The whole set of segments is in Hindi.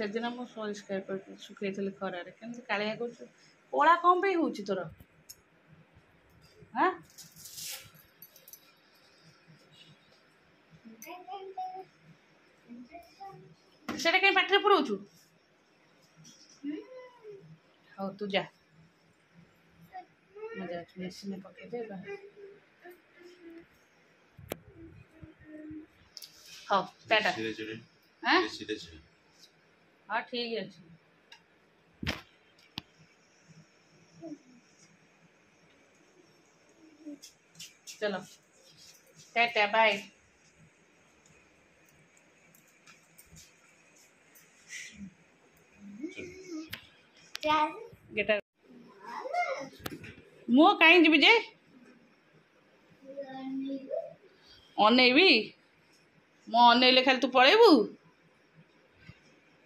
ସେଦିନ ମୁଁ ପରିଷ୍କାର କରି ଶୁଖେଇଥିଲି ଖରାରେ କେମିତି କାଳିଆ କରୁଛୁ କଳା କ'ଣ ପାଇଁ ହେଉଛି ତୋର ହାଁ ସେଟା କାଇଁ ପାଟିରେ ପୁରଉଛୁ ହଉ ତୁ ଯା ମୁଁ ଯାଉଛି ମେସିନ୍ ପକେଇଦେ ହଉ ଟାଟା हाँ हाँ ठीक है चलो टाटा बाय गेटा मु कहीं जी जे अनेबी मो अनेले खाली तू पळेबू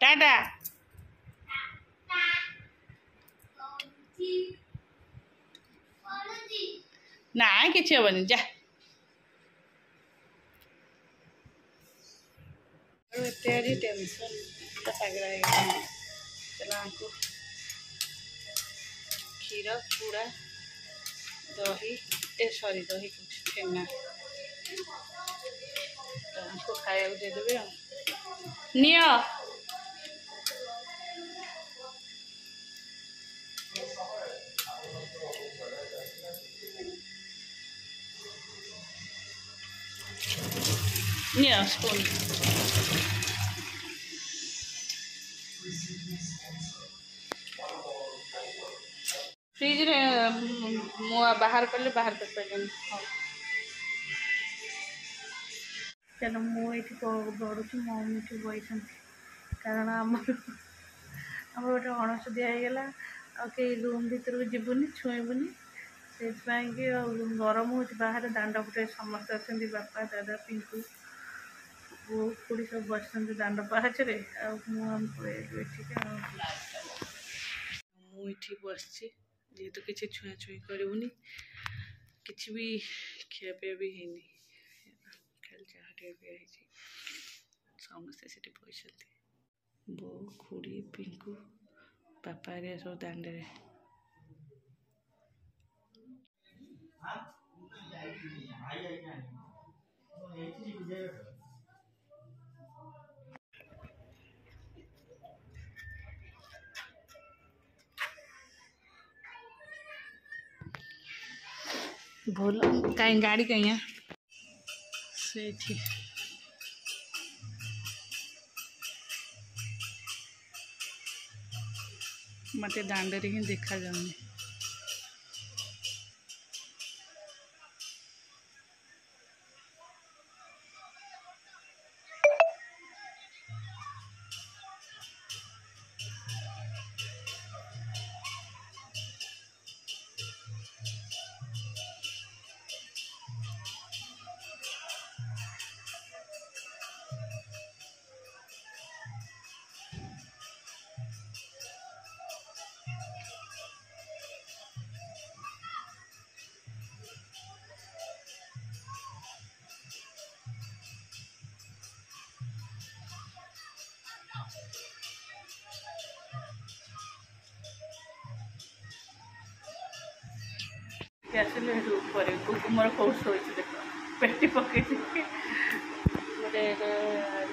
टाटा ना किसी हेनी जा टेंशन चला क्षीर चूड़ा दही सॉरी दही छेना हमको खाया देदेवे निय स्पून फ्रिज रे बाहर कले बाहर कर पारे चलो मुझे गड़ुची मम्मी बही कारण आम गोटे अणसुदिया होगा कई रूम भर को जीवनी छुईबुनि से गरम हो बाहर दांड पटे समस्त अच्छा बापा दादा पिंकू बो खुड़ी सब बस दांड पहाचरे मुझे बस जेहेतु किसी छुआ छुई करूनी कि भी खियापिया भी है खाली चाह पिया समस्ते से बस बो खुड़ी पिंकू बापा हरिया सब दांडे भूल कहीं गाड़ी कहीं है से मत दांडे ही देखा जाऊनी आसिले कुकुमर कौश हो देख पेटी पकई गोटे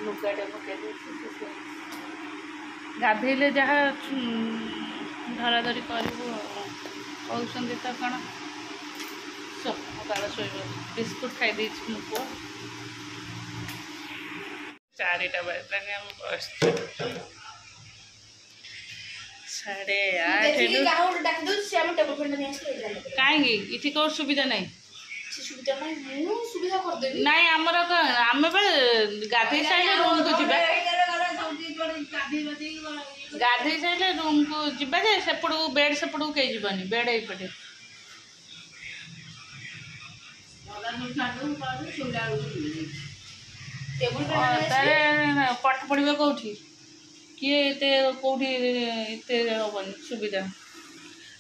लुगाटे पकई गाधेले जहाँ धराधरी करूँ कहते तो कौन सकाल शोब बिस्कुट खाई मो पुआ 4टा बजलानी आम बस 8:30 कहीं इटी कौन सुविधा नहीं नाई आमर आम गाधे सारे रूम को जी गाधे सारे रूम को जीवा जे सेपड़ बेड सेपड़ कई जीवनी बेड एपटे पाठ पढ़ा कौटी किए कौटी हेनी सुविधा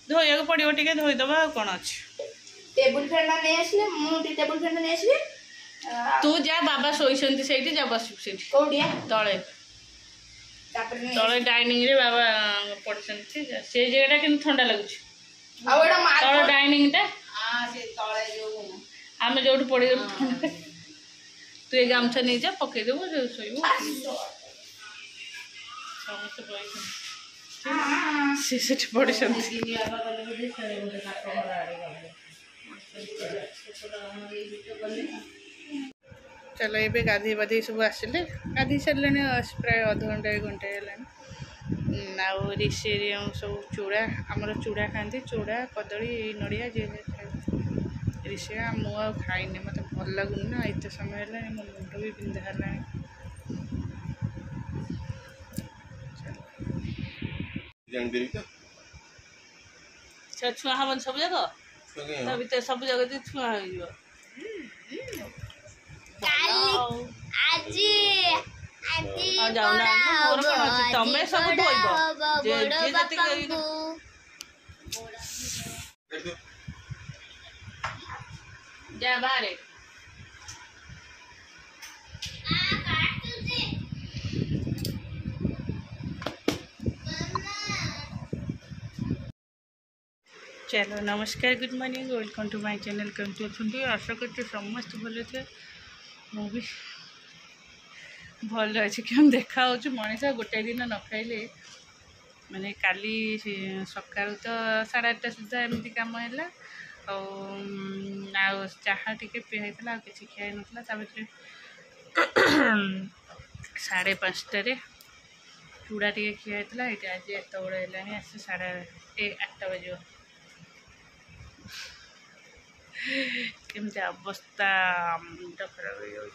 धोया पड़ो टे धोईदबा कौन अच्छे टेबुल फैन नहीं आसले टेबुल फैन नहीं आसले तू जा बाबा शोइछंती सेठी जा बस सेठी कोडिया तळे ତାପରେ ନେଇ ତଳେ ଡାଇନିଂ ରେ ବାବା ପଡିଛନ୍ତି ସେ ଜାଗାଟା କିନ୍ତୁ ଥଣ୍ଡା ଲାଗୁଛି ଆଉ ଏଟା ତଳ ଡାଇନିଂ ଟା ସେ ତଳେ ଯୋଉ ଆମେ ଯୋଉଠି ପଡିଗଲୁ ଥଣ୍ଡା ତୁ ଏ ଗାମୁଛା ନେଇଯା ପକେଇଦେବୁ ଶୋଇବୁ ସମସ୍ତେ ପଳେଇଛନ୍ତି ସେ ସେଠି ପଡିଛନ୍ତି चलो ये गाधी बाधी सब आसिले गाधी सारे प्राय अधघंटे घंटे आउ ऋषि सब चूड़ा आमर चूड़ा खाती चूड़ा कदली नड़िया जी ऋषि मुझे खाईनी मत भल लगुनि ना एत समय है मो मुंड भी बिंधा है छुआ हम सब जगह सब जगह छुआ हो तमें सब जा बाहर चलो नमस्कार good morning welcome to my channel केमती अच्छे आशा करते समस्त भले थे मु भी भल अच्छे क्या देखा मनीष गोटे दिन न खाइले माने काली सका तो 8:30 सुधा एमती कम है चाहा टी पिहला कि खाई ना 5:30 चूड़ा टी खिया ये आज एत बड़े है आस 8:30 बजे केमती अवस्था मुंड खराब हो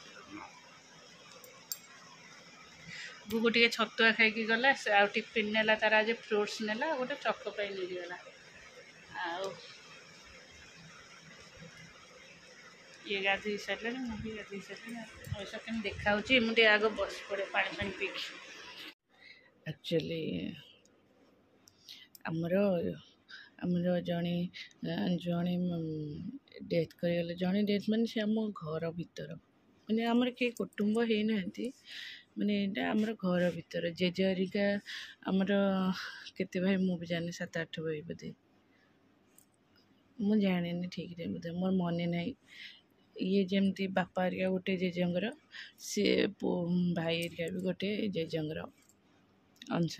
गुगु टे छतुआ खाई गला आ टिफिन नेला तार आज फ्रूट्स नेला गोटे चको पाई नहीं गला ये गाधी सारे मुझे गाधी सारे ऐसा कम देखा मुझे आग बस पड़े पानी पानी पी एक्चुअली आमर आमर जड़े जड़े डेथ कर जड़े डेथ माने से आम घर भीतर माने आमर किए कुटुंब है ना माने आमर घर भीतर जेजेरिका आमर केते भाई मु भी जाने 7-8 भाई बोधे मुझे जाने ठीक है बोधे मोर मन ना ये जमती बापा हरिया गोटे जेजेंगर सी भाई हरिया भी गोटे जेजेंगर अंश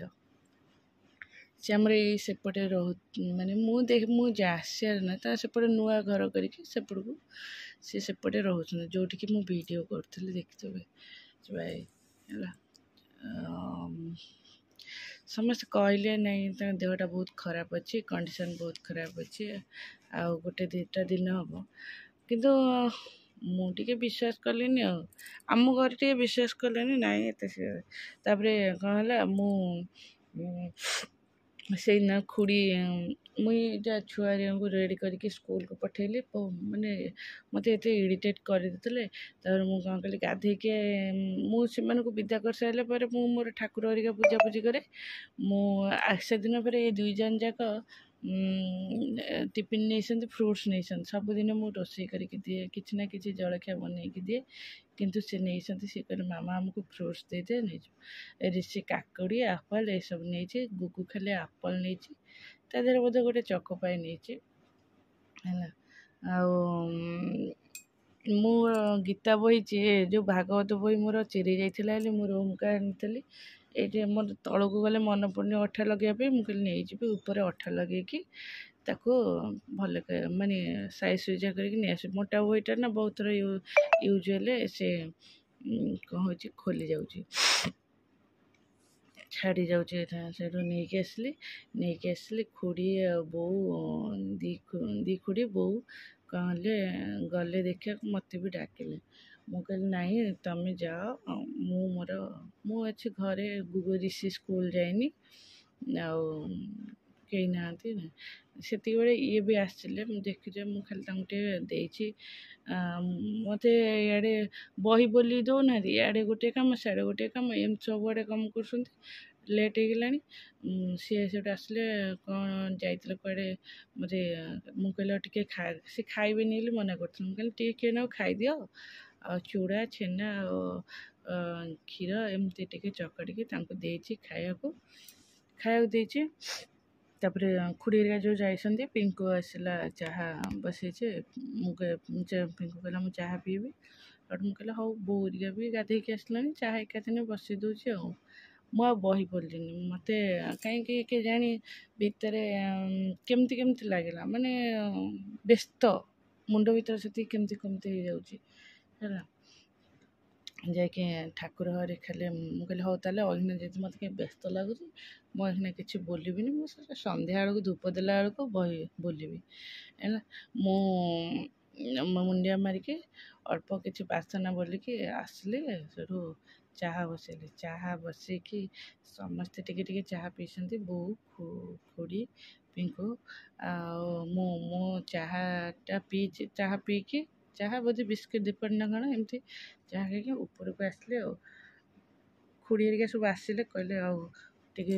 से आमर सेपटे रोह माने मुझे आसार ना सेपटे नुआ घर करके सेपट को सी सेपटे रोच जोटि कि मु वीडियो करी देखते भाई है समस्त कहले नहीं देहटा बहुत खराब अच्छी कंडीशन बहुत खराब अच्छी आ गोटे 2टा दिन हम किंतु मुझे विश्वास कलेनि आम घर टे विश्वास कलेनि नाई तापर कौन है मु से दिन खुड़ी मुई जा छुआ को रेडी करके स्कूल को पठेली माने मत एत इरिटेट करदे कौन कली गाधे के मुझे विदा कर सारे मोर ठाकुर हरिका पूजा पूजी करे से दिन पर ये 2 जन जाक टिफिन नहीं फ्रूट्स नहीं सबुदिन मुझे रोसे करके दिए कि ना कि जलखिया बनई दिए किंतु से नहीं सी कह मामा आमको फ्रूट्स दे दे नहीं ऋषि काकुड़ी आप्पल ये सब नहीं गुगु खाली आप्पल नहीं तादेह बोधे गोटे चको पाई नहीं मु गीता बही जो भागवत बही मोर चिरी जाइए मु रूम का आनी ये मोर तौक गले मन पड़े अठा लगे मुझे नहीं ऊपर अठा लगे ताको भल माने साइज सुजा करके मोटा बहीटा ना बहुत थर यूज हेले से कौन हो खोली जाऊँगी छाड़ी जाऊँगी से नहीं आसली खुड़ी बो दी खुड़ी बो कहले गले देखा मत भी डाकिले मु कहली नहीं तमें जाओ मु अच्छे घरे गुगु ऋषि स्कूल जाइनी कहीं ना से ये भी आसते देखिए मुझे खाली देती मत इे बही बोली दौना इे गोटे कम साढ़े गोटे कम एम सब आड़े कम कर लेट हो गलानी सी से आसले कौन जाइए कड़े मत मुझे टे खा सी खाइबे नहीं मना कर किए ना खाई दियो आ चूड़ा छेना କ୍ଷୀର ଏମିତି ଟିକେ ଚକଟିକି ତାଙ୍କୁ ଦେଇଛି ଖାଇବାକୁ ଦେଇଛି। ତାପରେ ଖୁଡ଼ି ହେରିକା ଯେଉଁ ଯାଇଛନ୍ତି, ପିଙ୍କୁ ଆସିଲା ଚାହା ବସେଇଛି। ପିଙ୍କୁ କହିଲା ମୁଁ ଚାହା ପିଇବି। ସେଠୁ ମୁଁ କହିଲା ହଉ, ବୋଉ ହେରିକା ବି ଗାଧେଇକି ଆସିଲାଣି, ଚାହା ଏକାଥରେ ବସେଇ ଦେଉଛି ଆଉ। ମୁଁ ଆଉ ବହି ପଢ଼ିଲିନି, ମୋତେ କାହିଁକି କେଜାଣି ଭିତରେ କେମିତି ଲାଗିଲା, ମାନେ ବ୍ୟସ୍ତ, ମୁଣ୍ଡ ଭିତରେ ସେତିକି କେମିତି ହେଇଯାଉଛି ହେଲା। ଯାଇକି ଠାକୁର ଘରେ ଖାଲି ମୁଁ କହିଲି ହଉ ତାହେଲେ ଅଇନା ଯଦି ମୋତେ କାହିଁ ବ୍ୟସ୍ତ ଲାଗୁଛି, ମୁଁ ଅଇନା କିଛି ବୋଲିବିନି, ମୁଁ ସନ୍ଧ୍ୟା ବେଳକୁ ଧୂପ ଦେଲା ବେଳକୁ ବହି ବୋଲିବି ହେଲା। ମୁଁ ମୁଣ୍ଡିଆ ମାରିକି ଅଳ୍ପ କିଛି ପ୍ରାର୍ଥନା ବୋଲିକି ଆସିଲି। ସେଠୁ ଚାହା ବସେଇଲି, ଚାହା ବସେଇକି ସମସ୍ତେ ଟିକେ ଟିକେ ଚାହା ପିଇଛନ୍ତି, ବୋଉ, ଖୁଡ଼ି, ପିଙ୍କୁ ଆଉ ମୁଁ ଚାହାଟା ପିଇଛି। ଚାହା ପିଇକି, ଚାହା ବୋଧେ ବିସ୍କିଟ୍ ଦିପଟ ନା କ'ଣ ଏମିତି ଚାହା ଖାଇକି ଉପରକୁ ଆସିଲି ଆଉ। ଖୁଡ଼ି ହେରିକା ସବୁ ଆସିଲେ, କହିଲେ ଆଉ ଟିକେ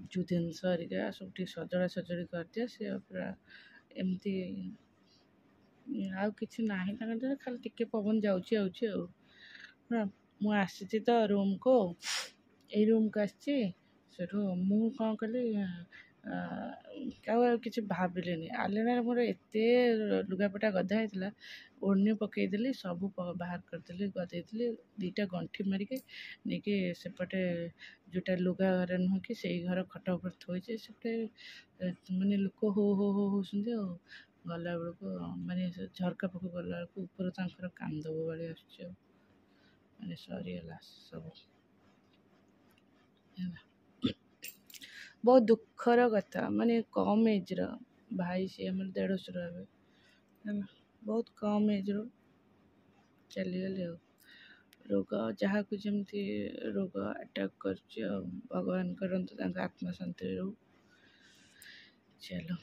ଯେଉଁ ଜିନିଷ ହେରିକା ସବୁ ଟିକେ ସଜଡ଼ି କରିଦିଅ। ସେ ପୁରା ଏମିତି ଆଉ କିଛି ନାହିଁ ତାଙ୍କର, ଖାଲି ଟିକେ ପବନ ଯାଉଛି ଆଉଛି ଆଉ। ହଁ, ମୁଁ ଆସିଛି ତ ରୁମ୍କୁ, ଏଇ ରୁମ୍କୁ ଆସିଛି। ସେଠୁ ମୁଁ କ'ଣ କଲି, ଆଉ କିଛି ଭାବିଲିନି। ଆଲଣାରେ ମୋର ଏତେ ଲୁଗାପଟା ଗଦା ହେଇଥିଲା, ଓଢ଼ଣି ପକେଇଦେଲି, ସବୁ ବାହାର କରିଦେଲି, ଗଦେଇଦେଲି। 2ଟା ଗଣ୍ଠି ମାରିକି ନେଇକି ସେପଟେ ଯେଉଁଟା ଲୁଗା ଘର ନୁହଁ କି, ସେଇ ଘର ଖଟ ଉପରେ ଥୋଇଛି। ସେପଟେ ମାନେ ଲୋକ ହୋ ହଉଛନ୍ତି ଆଉ। ଗଲାବେଳକୁ ମାନେ ଝରକା ପାଖକୁ ଗଲାବେଳକୁ ଉପରୁ ତାଙ୍କର କାନ୍ଦ ବୋବାଳି ଆସୁଛି ଆଉ। ମାନେ ସରିଗଲା ସବୁ ହେଲା। ବହୁତ ଦୁଃଖର କଥା, ମାନେ କମ୍ ଏଜ୍ର ଭାଇ, ସିଏ ଆମର ଦେଢ଼ଶୁର ହେବେ ହେଲା। ବହୁତ କମ୍ ଏଜ୍ର ଚାଲିଗଲେ ଆଉ। ରୋଗ ଯାହାକୁ ଯେମିତି ରୋଗ ଆଟାକ୍ କରୁଛି ଆଉ। ଭଗବାନ କରନ୍ତୁ ତାଙ୍କ ଆତ୍ମା ଶାନ୍ତି ରହୁ। ଚାଲ।